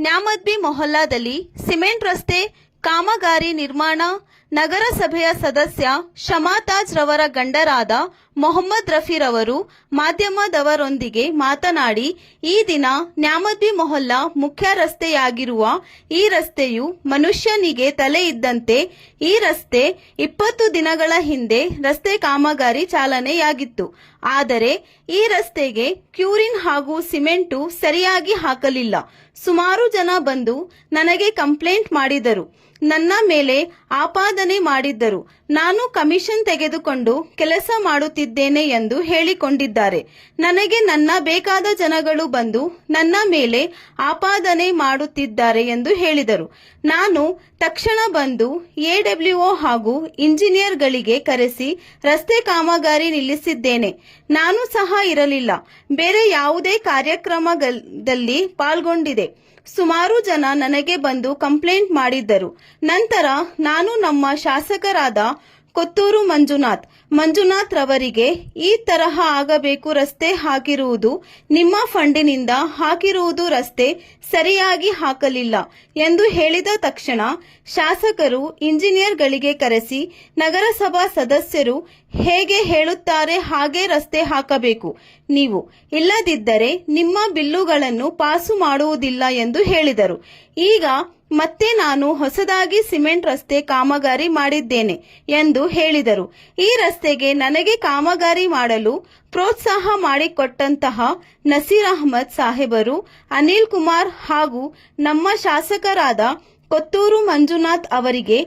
ನ್ಯಾಮದ್ವಿ ಮೊಹಲ್ಲಾದಲ್ಲಿ cement ರಸ್ತೆ ಕಾಮಗಾರಿ ನಿರ್ಮಾಣ ನಗರಸಭೆಯ ಸದಸ್ಯ ಶಮಾತಾಜ್ ರವರ ಗಂಡರಾದ ಮೊಹಮ್ಮದ್ ರಫೀರವರು ಮಾಧ್ಯಮದವರೊಂದಿಗೆ ಮಾತನಾಡಿ, ಈ ದಿನ ನ್ಯಾಮದ್ವಿ ಮೊಹಲ್ಲಾ ಮುಖ್ಯ ರಸ್ತೆಯಾಗಿರುವ ಈ ರಸ್ತೆಯು ಮನುಷ್ಯನಿಗೆ ತಲೆ ಇದ್ದಂತೆ. ಈ ರಸ್ತೆ 20 ದಿನಗಳ ಹಿಂದೆ ರಸ್ತೆ ಕಾಮಗಾರಿ ಚಾಲನೆಯಾಗಿತ್ತು. ಆದರೆ ಈ ರಸ್ತೆಗೆ ಕ್ಯೂರಿನ್ ಹಾಗೂ ಸಿಮೆಂಟು ಸರಿಯಾಗಿ ಹಾಕಲಿಲ್ಲ. ಸುಮಾರು ಜನ ಬಂದು ನನಗೆ ಕಂಪ್ಲೇಂಟ್ ಮಾಡಿದರು, ನನ್ನ ಮೇಲೆ ಆಪಾದನೆ ಮಾಡಿದ್ದರು. ನಾನು ಕಮಿಷನ್ ತೆಗೆದುಕೊಂಡು ಕೆಲಸ ಮಾಡುತ್ತಿದ್ದೇನೆ ಎಂದು ಹೇಳಿಕೊಂಡಿದ್ದಾರೆ. ನನಗೆ ನನ್ನ ಬೇಕಾದ ಜನಗಳು ಬಂದು ನನ್ನ ಮೇಲೆ ಆಪಾದನೆ ಮಾಡುತ್ತಿದ್ದಾರೆ ಎಂದು ಹೇಳಿದರು. ನಾನು ತಕ್ಷಣ ಬಂದು AWO ಹಾಗೂ ಇಂಜಿನಿಯರ್ಗಳಿಗೆ ಕರೆಸಿ ರಸ್ತೆ ಕಾಮಗಾರಿ ನಿಲ್ಲಿಸಿದ್ದೇನೆ. ನಾನು ಸಹ ಇರಲಿಲ್ಲ, ಬೇರೆ ಯಾವುದೇ ಕಾರ್ಯಕ್ರಮದಲ್ಲಿ ಪಾಲ್ಗೊಂಡಿದೆ. ಸುಮಾರು ಜನ ನನಗೆ ಬಂದು ಕಂಪ್ಲೇಂಟ್ ಮಾಡಿದ್ದರು. ನಂತರ ನಾನು ನಮ್ಮ ಶಾಸಕರಾದ ಕೊತ್ತೂರು ಮಂಜುನಾಥ್ ರವರಿಗೆ ಈ ತರಹ ಆಗಬೇಕು, ರಸ್ತೆ ಹಾಕಿರುವುದು ನಿಮ್ಮ ಫಂಡಿನಿಂದ ಹಾಕಿರುವುದು, ರಸ್ತೆ ಸರಿಯಾಗಿ ಹಾಕಲಿಲ್ಲ ಎಂದು ಹೇಳಿದ ತಕ್ಷಣ ಶಾಸಕರು ಇಂಜಿನಿಯರ್ಗಳಿಗೆ ಕರೆಸಿ ನಗರಸಭಾ ಸದಸ್ಯರು ಹೇಗೆ ಹೇಳುತ್ತಾರೆ ಹಾಗೆ ರಸ್ತೆ ಹಾಕಬೇಕು ನೀವು, ಇಲ್ಲದಿದ್ದರೆ ನಿಮ್ಮ ಬಿಲ್ಲುಗಳನ್ನು ಪಾಸು ಮಾಡುವುದಿಲ್ಲ ಎಂದು ಹೇಳಿದರು. ಈಗ ಮತ್ತೆ ನಾನು ಹೊಸದಾಗಿ ಸಿಮೆಂಟ್ ರಸ್ತೆ ಕಾಮಗಾರಿ ಮಾಡಿದ್ದೇನೆ ಎಂದು ಹೇಳಿದರು. ಈ ರಸ್ತೆಗೆ ನನಗೆ ಕಾಮಗಾರಿ ಮಾಡಲು ಪ್ರೋತ್ಸಾಹ ಮಾಡಿಕೊಟ್ಟಂತಹ ನಸೀರ್ ಅಹಮದ್ ಸಾಹೇಬರು, ಅನಿಲ್ ಕುಮಾರ್ ಹಾಗೂ ನಮ್ಮ ಶಾಸಕರಾದ ಕೊತ್ತೂರು ಮಂಜುನಾಥ್ ಅವರಿಗೆ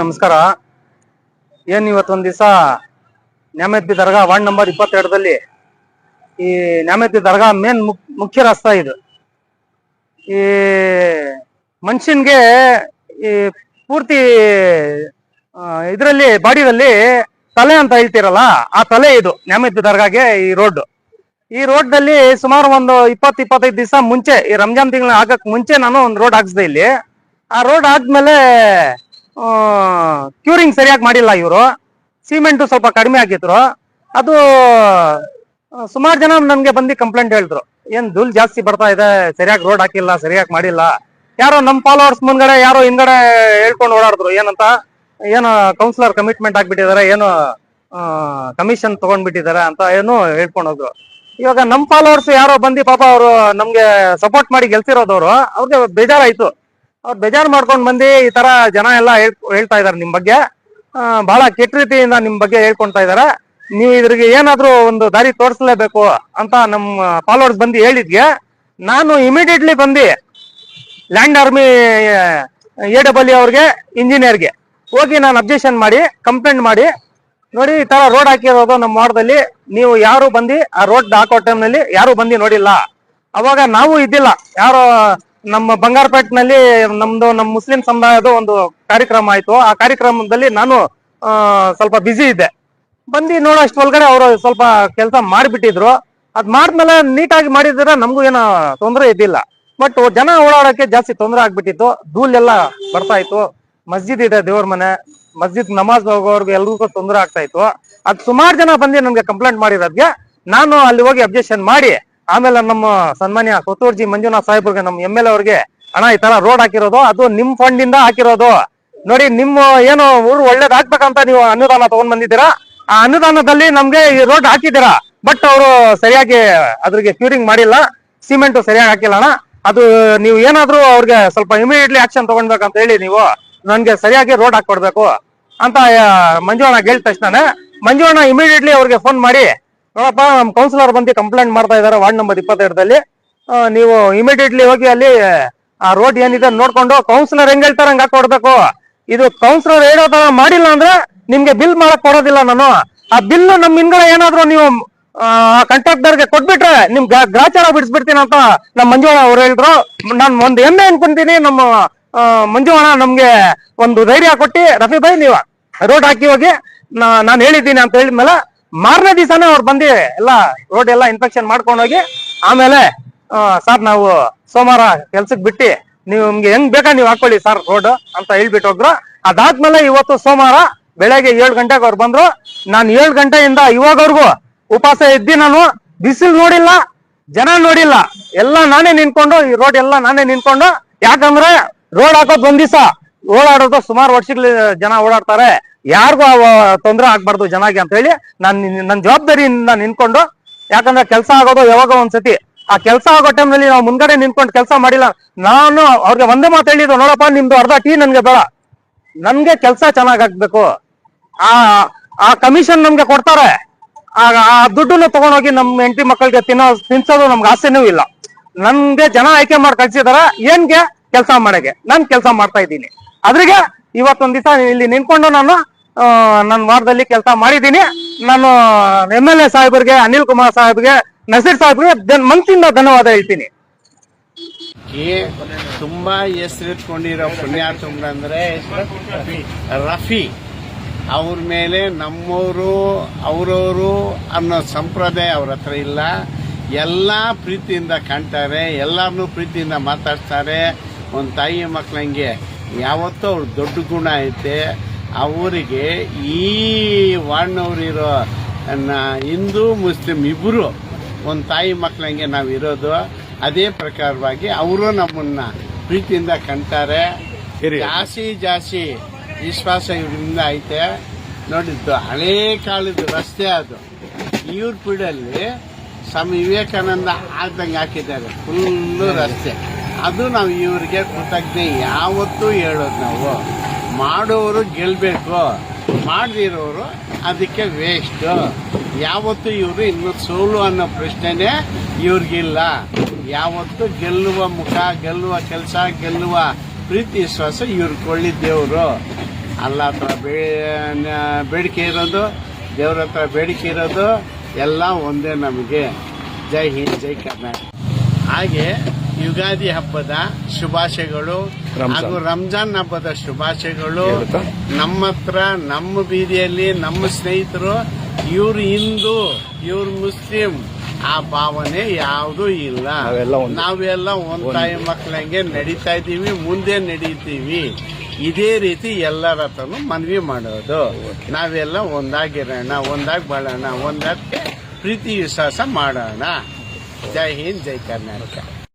ನಮಸ್ಕಾರ. ಏನ್ ಇವತ್ತೊಂದ್ ದಿವಸ ನ್ಯಾಮದ್ವಿ ದರ್ಗಾ ವಾರ್ಡ್ ನಂಬರ್ 22ದಲ್ಲಿ ಈ ನ್ಯಾಮದ್ವಿ ದರ್ಗಾ ಮೇನ್ ಮುಖ್ಯ ರಸ್ತೆ ಇದು. ಈ ಮನುಷ್ಯನ್ಗೆ ಈ ಪೂರ್ತಿ ಇದರಲ್ಲಿ ಬಾಡಿಯಲ್ಲಿ ತಲೆ ಅಂತ ಹೇಳ್ತಿರಲ್ಲ, ಆ ತಲೆ ಇದು ನ್ಯಾಮದ್ವಿ ದರ್ಗಾಗೆ ಈ ರೋಡ್ನಲ್ಲಿ ಸುಮಾರು ಒಂದು 20-25 ದಿವಸ ಮುಂಚೆ, ಈ ರಂಜಾನ್ ತಿಂಗಳ ಆಗಕ್ ಮುಂಚೆ ನಾನು ಒಂದು ರೋಡ್ ಹಾಕ್ಸಿದೆ ಇಲ್ಲಿ. ಆ ರೋಡ್ ಆದ್ಮೇಲೆ ಕ್ಯೂರಿಂಗ್ ಸರಿಯಾಗಿ ಮಾಡಿಲ್ಲ ಇವರು, ಸಿಮೆಂಟ್ ಸ್ವಲ್ಪ ಕಡಿಮೆ ಹಾಕಿದ್ರು. ಅದು ಸುಮಾರು ಜನ ನನ್ಗೆ ಬಂದು ಕಂಪ್ಲೇಂಟ್ ಹೇಳಿದ್ರು, ಏನ್ ಧೂಳ್ ಜಾಸ್ತಿ ಬರ್ತಾ ಇದೆ, ಸರಿಯಾಗಿ ರೋಡ್ ಹಾಕಿಲ್ಲ, ಸರಿಯಾಗಿ ಮಾಡಿಲ್ಲ. ಯಾರೋ ನಮ್ ಫಾಲೋವರ್ಸ್ ಮುಂದ್ಗಡೆ ಯಾರೋ ಹಿಂದ್ಗಡೆ ಹೇಳ್ಕೊಂಡು ಓಡಾಡಿದ್ರು, ಏನೋ ಕೌನ್ಸಿಲರ್ ಕಮಿಟ್ಮೆಂಟ್ ಆಗ್ಬಿಟ್ಟಿದ್ದಾರೆ, ಏನೋ ಕಮಿಷನ್ ತಗೊಂಡ್ಬಿಟ್ಟಿದ್ದಾರೆ ಅಂತ ಏನೋ ಹೇಳ್ಕೊಂಡು ಹೋದ್ರು. ಇವಾಗ ನಮ್ ಫಾಲೋವರ್ಸ್ ಯಾರೋ ಬಂದು ಪಾಪ ಅವರು ನಮ್ಗೆ ಸಪೋರ್ಟ್ ಮಾಡಿ ಗೆಲ್ಸಿರೋದವ್ರು, ಅವ್ರಿಗೆ ಬೇಜಾರಾಯ್ತು. ಅವ್ರು ಬೇಜಾರ್ ಮಾಡ್ಕೊಂಡ್ ಬಂದು ಈ ತರ ಜನ ಎಲ್ಲ ಹೇಳ್ತಾ ಇದಾರೆ ನಿಮ್ ಬಗ್ಗೆ, ಬಹಳ ಕೆಟ್ಟ ರೀತಿಯಿಂದ ನಿಮ್ ಬಗ್ಗೆ ಹೇಳ್ಕೊಂತಾ ಇದಾರೆ. ನೀವು ಇದ್ರಿಗೆ ಏನಾದ್ರೂ ಒಂದು ದಾರಿ ತೋರಿಸಲೇಬೇಕು ಅಂತ ನಮ್ಮ ಫಾಲೋವರ್ಸ್ ಬಂದು ಹೇಳಿದ್ಗೆ ನಾನು ಇಮಿಡಿಯೇಟ್ಲಿ ಬಂದು ಲ್ಯಾಂಡ್ ಆರ್ಮಿ AWO ಅವ್ರಿಗೆ, ಇಂಜಿನಿಯರ್ಗೆ ಹೋಗಿ ನಾನು ಅಬ್ಜೆಕ್ಷನ್ ಮಾಡಿ ಕಂಪ್ಲೇಂಟ್ ಮಾಡಿ, ನೋಡಿ ಈ ತರ ರೋಡ್ ಹಾಕಿರೋದು ನಮ್ಮ ವಾರ್ಡಲ್ಲಿ, ನೀವು ಯಾರು ಬಂದು ಆ ರೋಡ್ ಹಾಕೋ ಟೈಮ್ನಲ್ಲಿ ಯಾರು ಬಂದು ನೋಡಿಲ್ಲ. ಅವಾಗ ನಾವು ಇದ್ದಿಲ್ಲ, ಯಾರೋ ನಮ್ಮ ಬಂಗಾರಪೇಟ್ನಲ್ಲಿ ನಮ್ಮ ಮುಸ್ಲಿಂ ಸಮುದಾಯದ ಒಂದು ಕಾರ್ಯಕ್ರಮ ಆಯ್ತು. ಆ ಕಾರ್ಯಕ್ರಮದಲ್ಲಿ ನಾನು ಸ್ವಲ್ಪ ಬ್ಯುಸಿ ಇದ್ದೆ. ಬಂದು ನೋಡೋ ಅಷ್ಟು ಒಳಗಡೆ ಅವರು ಸ್ವಲ್ಪ ಕೆಲಸ ಮಾಡಿಬಿಟ್ಟಿದ್ರು. ಅದ್ ಮಾಡಿದ್ಮೇಲೆ ನೀಟಾಗಿ ಮಾಡಿದ್ರೆ ನಮಗೂ ಏನೋ ತೊಂದರೆ ಇದ್ದಿಲ್ಲ. ಬಟ್ ಜನ ಓಡಾಡಕ್ಕೆ ಜಾಸ್ತಿ ತೊಂದರೆ ಆಗ್ಬಿಟ್ಟಿತ್ತು, ಧೂಳೆಲ್ಲ ಬರ್ತಾ ಇತ್ತು. ಮಸ್ಜಿದ್ ಇದೆ, ದೇವ್ರ ಮನೆ, ಮಸ್ಜಿದ್ ನಮಾಜ್ ಹೋಗೋರ್ಗು ಎಲ್ರಿಗೂ ತೊಂದರೆ ಆಗ್ತಾ ಇತ್ತು. ಅದ್ ಸುಮಾರು ಜನ ಬಂದು ನನ್ಗೆ ಕಂಪ್ಲೇಂಟ್ ಮಾಡಿರೋದ್ಗೆ ನಾನು ಅಲ್ಲಿ ಹೋಗಿ ಅಬ್ಜೆಕ್ಷನ್ ಮಾಡಿ, ಆಮೇಲೆ ನಮ್ಮ ಸನ್ಮಾನ್ಯ ಕೊತ್ತೂರ್ಜಿ ಮಂಜುನಾಥ್ ಸಾಹೇಬ್ರಿಗೆ, ನಮ್ಮ MLA ಅವ್ರಿಗೆ, ಅಣ್ಣ ಈ ತರ ರೋಡ್ ಹಾಕಿರೋದು ಅದು ನಿಮ್ ಫಂಡ್ ಇಂದ ಹಾಕಿರೋದು, ನೋಡಿ ನಿಮ್ಮ ಏನು ಊರು ಒಳ್ಳೇದ್ ಹಾಕ್ಬೇಕಂತ ನೀವು ಅನುದಾನ ತಗೊಂಡ್ ಬಂದಿದ್ದೀರಾ, ಆ ಅನುದಾನದಲ್ಲಿ ನಮ್ಗೆ ಈ ರೋಡ್ ಹಾಕಿದ್ದೀರಾ. ಬಟ್ ಅವರು ಸರಿಯಾಗಿ ಅದ್ರಿಗೆ ಕ್ಯೂರಿಂಗ್ ಮಾಡಿಲ್ಲ, ಸಿಮೆಂಟ್ ಸರಿಯಾಗಿ ಹಾಕಿಲ್ಲ ಅಣ್ಣ. ಅದು ನೀವು ಏನಾದ್ರೂ ಅವ್ರಿಗೆ ಸ್ವಲ್ಪ ಇಮಿಡಿಯೇಟ್ಲಿ ಆಕ್ಷನ್ ತಗೊಂಡ್ಬೇಕಂತ ಹೇಳಿ ನೀವು ನನ್ಗೆ ಸರಿಯಾಗಿ ರೋಡ್ ಹಾಕೊಡ್ಬೇಕು ಅಂತ ಮಂಜುವಣ್ಣ ಹೇಳಿದ ತಕ್ಷಣ ಮಂಜುವಣ್ಣ ಇಮಿಡಿಯೇಟ್ಲಿ ಅವ್ರಿಗೆ ಫೋನ್ ಮಾಡಿ, ನೋಡಪ್ಪ ನಮ್ ಕೌನ್ಸಿಲರ್ ಬಂದು ಕಂಪ್ಲೇಂಟ್ ಮಾಡ್ತಾ ಇದಾರೆ ವಾರ್ಡ್ ನಂಬರ್ 22ದಲ್ಲಿ, ನೀವು ಇಮಿಡಿಯೇಟ್ಲಿ ಹೋಗಿ ಅಲ್ಲಿ ಆ ರೋಡ್ ಏನಿದೆ ನೋಡ್ಕೊಂಡು ಕೌನ್ಸಿಲರ್ ಹೆಂಗ್ ಹೇಳ್ತಾರೆ ಹಂಗ ಹಾಕೊಡ್ಬೇಕು. ಇದು ಕೌನ್ಸಿಲರ್ ಹೇಳೋ ತರ ಮಾಡಿಲ್ಲ ಅಂದ್ರೆ ನಿಮ್ಗೆ ಬಿಲ್ ಮಾಡಕ್ ಕೊಡೋದಿಲ್ಲ ನಾನು. ಆ ಬಿಲ್ ನಮ್ ಹಿಂದ್ಗಡೆ ಏನಾದ್ರು ನೀವು ಕಾಂಟ್ರಾಕ್ಟರ್ಗೆ ಕೊಟ್ಬಿಟ್ರೆ ನಿಮ್ ಗ್ರಾಚಾರ ಬಿಡಿಸ್ಬಿಡ್ತೀನಿ ಅಂತ ನಮ್ ಮಂಜುವಣ್ಣ ಅವ್ರು ಹೇಳಿದ್ರು. ನಾನ್ ಒಂದ್ ಹೆಮ್ಮೆ ಅನ್ಕೊಂತೀನಿ, ನಮ್ಮ ಮಂಜುವಣ್ಣ ನಮ್ಗೆ ಒಂದು ಧೈರ್ಯ ಕೊಟ್ಟಿ, ರಫಿ ಭಾಯ್ ನೀವು ರೋಡ್ ಹಾಕಿ ಹೋಗಿ ನಾನು ಹೇಳಿದ್ದೀನಿ ಅಂತ ಹೇಳಿದ್ಮೇಲೆ ಮಾರನೇ ದಿವಸನೇ ಅವ್ರು ಬಂದು ಎಲ್ಲ ರೋಡ್ ಎಲ್ಲ ಇನ್ಸ್ಪೆಕ್ಷನ್ ಮಾಡ್ಕೊಂಡು ಹೋಗಿ, ಆಮೇಲೆ ಸರ್ ನಾವು ಸೋಮವಾರ ಕೆಲ್ಸಕ್ಕೆ ಬಿಟ್ಟು ನಿಮ್ಗೆ ಹೆಂಗ್ ಬೇಕಾ ನೀವು ಹಾಕೊಳ್ಳಿ ಸರ್ ರೋಡ್ ಅಂತ ಹೇಳ್ಬಿಟ್ಟು ಹೋಗ್ರು. ಅದಾದ್ಮೇಲೆ ಇವತ್ತು ಸೋಮವಾರ ಬೆಳಗ್ಗೆ 7 ಗಂಟೆಗೆ ಅವ್ರು ಬಂದ್ರು. ನಾನು 7 ಗಂಟೆಯಿಂದ ಇವಾಗವ್ರಿಗೂ ಉಪವಾಸ ಇದ್ದಿ, ನಾನು ಬಿಸಿಲು ನೋಡಿಲ್ಲ, ಜನ ನೋಡಿಲ್ಲ, ಎಲ್ಲ ನಾನೇ ನಿಂತ್ಕೊಂಡು ಈ ರೋಡ್ ಎಲ್ಲ ನಾನೇ ನಿಂತ್ಕೊಂಡು, ಯಾಕಂದ್ರೆ ರೋಡ್ ಹಾಕೋದ್ ಒಂದ್ ದಿವಸ, ಓಡಾಡೋದು ಸುಮಾರು ವರ್ಷಗಳ ಜನ ಓಡಾಡ್ತಾರೆ, ಯಾರಿಗೂ ತೊಂದರೆ ಆಗ್ಬಾರ್ದು ಜನಗೆ ಅಂತ ಹೇಳಿ ನನ್ನ ಜವಾಬ್ದಾರಿಯಿಂದ ನಿಂತ್ಕೊಂಡು, ಯಾಕಂದ್ರೆ ಕೆಲಸ ಆಗೋದು ಯಾವಾಗ ಒಂದ್ಸತಿ, ಆ ಕೆಲಸ ಆಗೋ ಟೈಮ್ನಲ್ಲಿ ನಾವು ಮುಂದ್ಗಡೆ ನಿಂತ್ಕೊಂಡು ಕೆಲಸ ಮಾಡಿಲ್ಲ. ನಾನು ಅವ್ರಿಗೆ ಒಂದೇ ಮಾತು ಹೇಳಿದ್ದು, ನೋಡಪ್ಪ ನಿಮ್ದು ಅರ್ಧ ಟೀ ನನ್ಗೆ ಬೇಡ, ನನ್ಗೆ ಕೆಲಸ ಚೆನ್ನಾಗ್ ಆಗ್ಬೇಕು. ಆ ಕಮಿಷನ್ ನಮ್ಗೆ ಕೊಡ್ತಾರೆ, ಆ ದುಡ್ಡನ್ನು ತಗೊಂಡೋಗಿ ನಮ್ ಹೆಂಡತಿ ಮಕ್ಕಳಿಗೆ ತಿನ್ಸೋದು ನಮ್ಗೆ ಆಸೆನೂ ಇಲ್ಲ. ನನ್ಗೆ ಜನ ಆಯ್ಕೆ ಮಾಡಿ ಕಳ್ಸಿದಾರ, ಏನ್ಗೆ ಕೆಲಸ ಮಾಡಕ್ಕೆ, ನಾನ್ ಕೆಲಸ ಮಾಡ್ತಾ ಇದ್ದೀನಿ. ಅದ್ರಿಗೆ ಇವತ್ತೊಂದ್ ದಿವಸ ಇಲ್ಲಿ ನಿಂತ್ಕೊಂಡು ನಾನು ನನ್ನ ವಾರದಲ್ಲಿ ಕೆಲಸ ಮಾಡಿದ್ದೀನಿ. ನಾನು MLA ಸಾಹೇಬ್ರಿಗೆ, ಅನಿಲ್ ಕುಮಾರ್ ಸಾಹೇಬ್ಗೆ, ನಸೀರ್ ಸಾಹೇಬ್ರಿಗೆ ಮನಸ್ಸಿಂದ ಧನ್ಯವಾದ ಹೇಳ್ತೀನಿ. ತುಂಬಾ ಹೆಸರಿಟ್ಕೊಂಡಿರೋ ಪುಣ್ಯಾತ್ಮರಂದ್ರೆ ರಫಿ ಅವ್ರ ಮೇಲೆ ನಮ್ಮವರು ಅವರವರು ಅನ್ನೋ ಸಂಪ್ರದಾಯ ಅವ್ರ ಹತ್ರ ಇಲ್ಲ. ಎಲ್ಲ ಪ್ರೀತಿಯಿಂದ ಕಾಣ್ತಾರೆ, ಎಲ್ಲರನ್ನೂ ಪ್ರೀತಿಯಿಂದ ಮಾತಾಡ್ತಾರೆ. ಒಂದು ತಾಯಿ ಮಕ್ಕಳಂಗೆ ಯಾವತ್ತೂ ಅವ್ರ ದೊಡ್ಡ ಗುಣ ಐತೆ. ಅವರಿಗೆ ಈ ವಾರ್ಡ್ನವ್ರಿರೋ ಹಿಂದೂ ಮುಸ್ಲಿಂ ಇಬ್ಬರು ಒಂದು ತಾಯಿ ಮಕ್ಕಳಂಗೆ ನಾವಿರೋದು. ಅದೇ ಪ್ರಕಾರವಾಗಿ ಅವರು ನಮ್ಮನ್ನ ಪ್ರೀತಿಯಿಂದ ಕಾಣ್ತಾರೆ. ಜಾಸ್ತಿ ವಿಶ್ವಾಸ ಇವರಿಂದ ಐತೆ. ನೋಡಿದ್ದು ಹಳೇ ಕಾಲದ ರಸ್ತೆ ಅದು, ಇವ್ರ ಪೀಡಲ್ಲಿ ಸ್ವಾಮಿ ವಿವೇಕಾನಂದ ಆಗ್ದಂಗೆ ಹಾಕಿದ್ದಾರೆ ಫುಲ್ಲು ರಸ್ತೆ. ಅದು ನಾವು ಇವ್ರಿಗೆ ಕೃತಜ್ಞೆ ಯಾವತ್ತೂ ಹೇಳೋದು. ನಾವು ಮಾಡೋರು ಗೆಲ್ಬೇಕು, ಮಾಡದಿರೋರು ಅದಕ್ಕೆ ವೇಸ್ಟ್. ಯಾವತ್ತೂ ಇವರು ಇನ್ನು ಸೋಲು ಅನ್ನೋ ಪ್ರಶ್ನೆನೇ ಇವ್ರಿಗಿಲ್ಲ. ಯಾವತ್ತೂ ಗೆಲ್ಲುವ ಮುಖ, ಗೆಲ್ಲುವ ಕೆಲಸ, ಗೆಲ್ಲುವ ಪ್ರೀತಿ ವಿಶ್ವಾಸ ಇವ್ರಿಗೆ ಕೊಳ್ಳಿದ್ದೇವರು. ಅಲ್ಲ ಹತ್ರ ಬೇಡಿಕೆ ಇರೋದು, ದೇವ್ರ ಹತ್ರ ಬೇಡಿಕೆ ಇರೋದು ಎಲ್ಲ ಒಂದೇ ನಮಗೆ. ಜೈ ಹಿಂದ್, ಜೈ ಕರ್ನಾಟಕ. ಹಾಗೆ ಯುಗಾದಿ ಹಬ್ಬದ ಶುಭಾಶಯಗಳು ಹಾಗೂ ರಂಜಾನ್ ಹಬ್ಬದ ಶುಭಾಶಯಗಳು. ನಮ್ಮ ಹತ್ರ, ನಮ್ಮ ಬೀದಿಯಲ್ಲಿ ನಮ್ಮ ಸ್ನೇಹಿತರು ಇವ್ರು ಹಿಂದೂ, ಇವ್ರು ಮುಸ್ಲಿಂ ಆ ಭಾವನೆ ಯಾವುದೂ ಇಲ್ಲ. ನಾವೆಲ್ಲ ಒಂದ್ ತಾಯಿ ಮಕ್ಕಳಂಗೆ ನಡೀತಾ ಇದ್ದೀವಿ, ಮುಂದೆ ನಡೀತೀವಿ. ಇದೇ ರೀತಿ ಎಲ್ಲರ ಹತ್ರನೂ ಮನವಿ ಮಾಡೋದು. ನಾವೆಲ್ಲ ಒಂದಾಗಿರೋಣ, ಒಂದಾಗಿ ಬಾಳೋಣ, ಒಂದಕ್ಕೆ ಪ್ರೀತಿ ವಿಶ್ವಾಸ ಮಾಡೋಣ. ಜೈ ಹಿಂದ್, ಜೈ ಕರ್ನಾಟಕ.